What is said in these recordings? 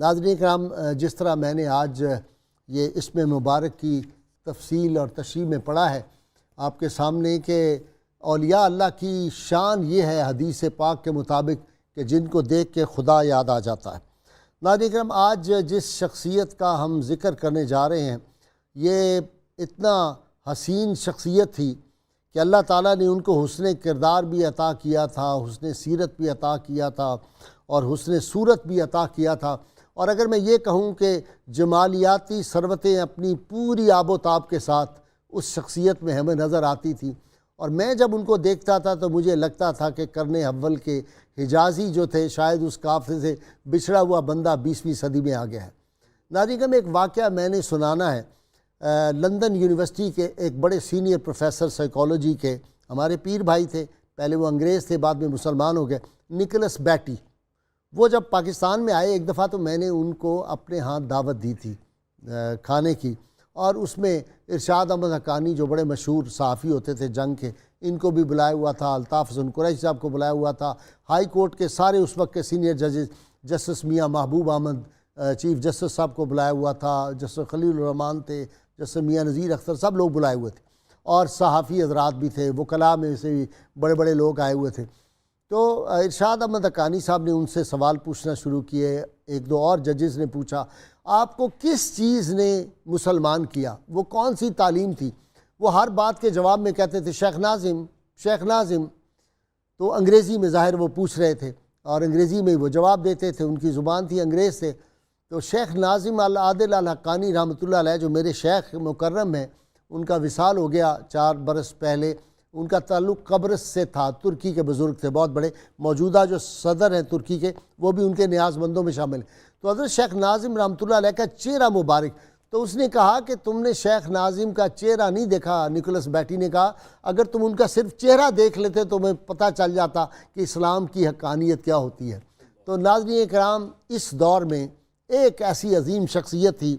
ناظرین کرام، جس طرح میں نے آج یہ اسم مبارک کی تفصیل اور تشریح میں پڑھا ہے آپ کے سامنے کہ اولیاء اللہ کی شان یہ ہے حدیث پاک کے مطابق کہ جن کو دیکھ کے خدا یاد آ جاتا ہے۔ ناظرین کرام، آج جس شخصیت کا ہم ذکر کرنے جا رہے ہیں یہ اتنا حسین شخصیت تھی کہ اللہ تعالیٰ نے ان کو حسن کردار بھی عطا کیا تھا، حسن سیرت بھی عطا کیا تھا اور حسن صورت بھی عطا کیا تھا۔ اور اگر میں یہ کہوں کہ جمالیاتی ثروتیں اپنی پوری آب و تاب کے ساتھ اس شخصیت میں ہمیں نظر آتی تھی، اور میں جب ان کو دیکھتا تھا تو مجھے لگتا تھا کہ قرن اول کے حجازی جو تھے شاید اس قافلے سے بچھڑا ہوا بندہ 20ویں صدی میں آ گیا ہے۔ ناظرین میں ایک واقعہ میں نے سنانا ہے۔ لندن یونیورسٹی کے ایک بڑے سینئر پروفیسر سائیکالوجی کے ہمارے پیر بھائی تھے، پہلے وہ انگریز تھے بعد میں مسلمان ہو گئے، نکولس بیٹی۔ وہ جب پاکستان میں آئے ایک دفعہ تو میں نے ان کو اپنے ہاتھ دعوت دی تھی کھانے کی، اور اس میں ارشاد احمد حقانی جو بڑے مشہور صحافی ہوتے تھے جنگ کے، ان کو بھی بلایا ہوا تھا، الطاف حسن قریشی صاحب کو بلایا ہوا تھا، ہائی کورٹ کے سارے اس وقت کے سینئر ججز، جسٹس میاں محبوب احمد چیف جسٹس صاحب کو بلایا ہوا تھا، جسٹس خلیل الرحمان تھے، جسٹس میاں نذیر اختر، سب لوگ بلائے ہوئے تھے، اور صحافی حضرات بھی تھے، وکلاء میں سے بھی بڑے بڑے لوگ آئے ہوئے تھے۔ تو ارشاد احمد حقانی صاحب نے ان سے سوال پوچھنا شروع کیے، ایک دو اور ججز نے پوچھا آپ کو کس چیز نے مسلمان کیا، وہ کون سی تعلیم تھی؟ وہ ہر بات کے جواب میں کہتے تھے شیخ ناظم، شیخ ناظم۔ تو انگریزی میں ظاہر وہ پوچھ رہے تھے اور انگریزی میں وہ جواب دیتے تھے، ان کی زبان تھی انگریز سے۔ تو شیخ ناظم العادل الحقانی رحمۃ اللہ علیہ جو میرے شیخ مکرم ہیں، ان کا وصال ہو گیا 4 برس پہلے۔ ان کا تعلق قبرص سے تھا، ترکی کے بزرگ تھے بہت بڑے، موجودہ جو صدر ہیں ترکی کے وہ بھی ان کے نیاز مندوں میں شامل ہیں۔ تو حضرت شیخ ناظم رحمۃ اللہ علیہ کا چہرہ مبارک، تو اس نے کہا کہ تم نے شیخ ناظم کا چہرہ نہیں دیکھا۔ نکولس بیٹی نے کہا اگر تم ان کا صرف چہرہ دیکھ لیتے تو تمہیں پتہ چل جاتا کہ اسلام کی حقانیت کیا ہوتی ہے۔ تو ناظرین کرام، اس دور میں ایک ایسی عظیم شخصیت تھی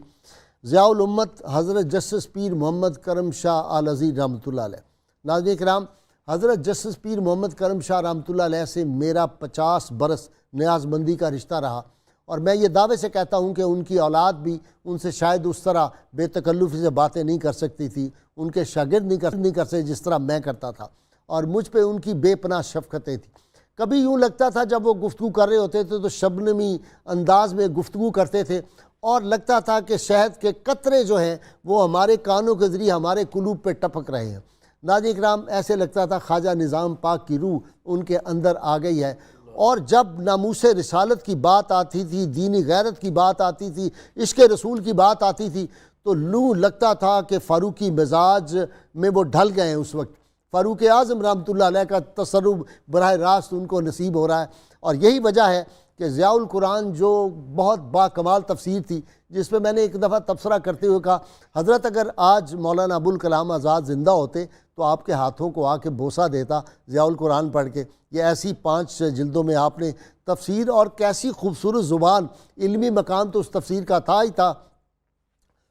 ضیاء الامت حضرت جسٹس پیر محمد کرم شاہ آل عزیز رحمۃ اللہ علیہ۔ ناظرین کرام، حضرت جسٹس پیر محمد کرم شاہ رحمۃ اللہ علیہ سے میرا 50 برس نیاز مندی کا رشتہ رہا، اور میں یہ دعوے سے کہتا ہوں کہ ان کی اولاد بھی ان سے شاید اس طرح بے تکلفی سے باتیں نہیں کر سکتی تھی، ان کے شاگرد نہیں کر سکتے جس طرح میں کرتا تھا، اور مجھ پہ ان کی بے پناہ شفقتیں تھیں۔ کبھی یوں لگتا تھا جب وہ گفتگو کر رہے ہوتے تھے تو شبنمی انداز میں گفتگو کرتے تھے، اور لگتا تھا کہ شہد کے قطرے جو ہیں وہ ہمارے کانوں کے ذریعے ہمارے قلوب پہ ٹپک رہے ہیں۔ ناظرین کرام، ایسے لگتا تھا خواجہ نظام پاک کی روح ان کے اندر آ گئی ہے، اور جب ناموس رسالت کی بات آتی تھی، دینی غیرت کی بات آتی تھی، عشق رسول کی بات آتی تھی، تو لگتا تھا کہ فاروقی مزاج میں وہ ڈھل گئے ہیں۔ اس وقت فاروق اعظم رحمۃ اللہ علیہ کا تصرف براہ راست ان کو نصیب ہو رہا ہے، اور یہی وجہ ہے کہ ضیاء القرآن جو بہت با کمال تفسیر تھی، جس پہ میں نے ایک دفعہ تبصرہ کرتے ہوئے کہا حضرت اگر آج مولانا ابوالکلام آزاد زندہ ہوتے تو آپ کے ہاتھوں کو آ کے بوسہ دیتا ضیاء القرآن پڑھ کے۔ یہ ایسی 5 جلدوں میں آپ نے تفسیر، اور کیسی خوبصورت زبان، علمی مقام تو اس تفسیر کا تھا ہی تھا،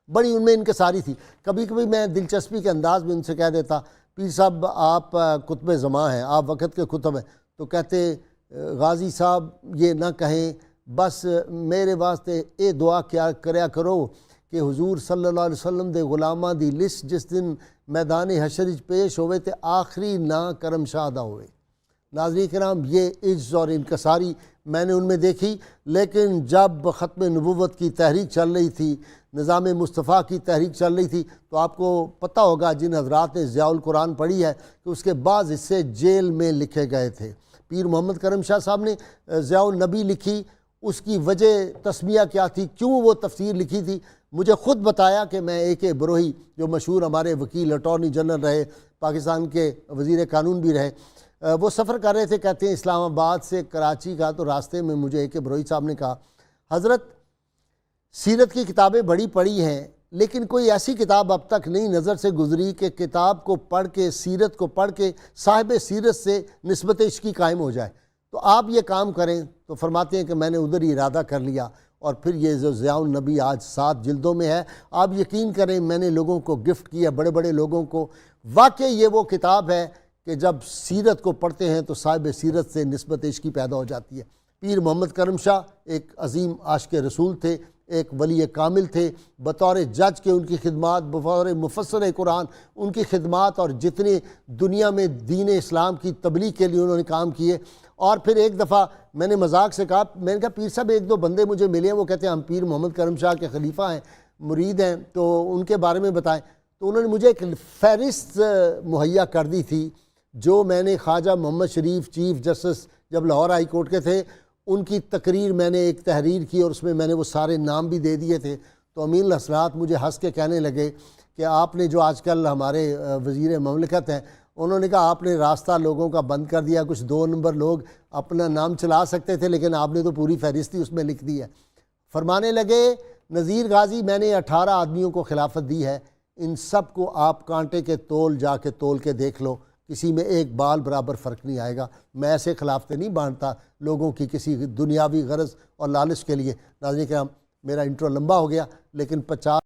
بڑی ان میں انکساری تھی۔ کبھی کبھی میں دلچسپی کے انداز میں ان سے کہہ دیتا پیر صاحب آپ کتب زمان ہیں، آپ وقت کے کتب ہیں، تو کہتے غازی صاحب یہ نہ کہیں، بس میرے واسطے اے دعا کیا کریا کرو کہ حضور صلی اللہ علیہ وسلم دے غلاماں دی لسٹ جس دن میدان حشر پیش ہوئے تے آخری نا کرم شاہدہ ہوئے۔ ناظرین کرام، یہ عجز اور انکساری میں نے ان میں دیکھی، لیکن جب ختم نبوت کی تحریک چل رہی تھی، نظام مصطفیٰ کی تحریک چل رہی تھی، تو آپ کو پتہ ہوگا جن حضرات نے ضیاء القرآن پڑھی ہے کہ اس کے بعض حصے جیل میں لکھے گئے تھے۔ پیر محمد کرم شاہ صاحب نے ضیاء النبی لکھی، اس کی وجہ تسمیہ کیا تھی، کیوں وہ تفسیر لکھی تھی، مجھے خود بتایا کہ میں اے کے بروہی جو مشہور ہمارے وکیل اٹارنی جنرل رہے، پاکستان کے وزیر قانون بھی رہے، وہ سفر کر رہے تھے، کہتے ہیں اسلام آباد سے کراچی کا، تو راستے میں مجھے اے کے بروہی صاحب نے کہا حضرت سیرت کی کتابیں بڑی پڑھی ہیں، لیکن کوئی ایسی کتاب اب تک نہیں نظر سے گزری کہ کتاب کو پڑھ کے، سیرت کو پڑھ کے صاحب سیرت سے نسبت عشقی قائم ہو جائے، تو آپ یہ کام کریں۔ تو فرماتے ہیں کہ میں نے ادھر ہی ارادہ کر لیا، اور پھر یہ جو ضیاء النبی آج 7 جلدوں میں ہے، آپ یقین کریں میں نے لوگوں کو گفٹ کیا، بڑے بڑے لوگوں کو۔ واقعی یہ وہ کتاب ہے کہ جب سیرت کو پڑھتے ہیں تو صاحب سیرت سے نسبت عشقی پیدا ہو جاتی ہے۔ پیر محمد کرم شاہ ایک عظیم عاشق رسول تھے، ایک ولی کامل تھے، بطور جج کے ان کی خدمات، بطور مفسر قرآن ان کی خدمات، اور جتنے دنیا میں دین اسلام کی تبلیغ کے لیے انہوں نے کام کیے۔ اور پھر ایک دفعہ میں نے مذاق سے کہا، میں نے کہا پیر صاحب ایک دو بندے مجھے ملے ہیں، وہ کہتے ہیں ہم پیر محمد کرم شاہ کے خلیفہ ہیں، مرید ہیں، تو ان کے بارے میں بتائیں۔ تو انہوں نے مجھے ایک فہرست مہیا کر دی تھی، جو میں نے خواجہ محمد شریف چیف جسٹس جب لاہور ہائی کورٹ کے تھے ان کی تقریر میں نے ایک تحریر کی، اور اس میں نے وہ سارے نام بھی دے دیے تھے۔ تو امین الحسنات مجھے ہنس کے کہنے لگے کہ آپ نے جو آج کل ہمارے وزیر مملکت ہیں، انہوں نے کہا آپ نے راستہ لوگوں کا بند کر دیا، کچھ 2 نمبر لوگ اپنا نام چلا سکتے تھے لیکن آپ نے تو پوری فہرستی اس میں لکھ دی ہے۔ فرمانے لگے نذیر غازی میں نے 18 آدمیوں کو خلافت دی ہے، ان سب کو آپ کانٹے کے تول جا کے تول کے دیکھ لو، کسی میں ایک بال برابر فرق نہیں آئے گا۔ میں ایسے خلافتیں نہیں بانٹتا لوگوں کی کسی دنیاوی غرض اور لالچ کے لیے۔ ناظرین کرام، میرا انٹرو لمبا ہو گیا لیکن 50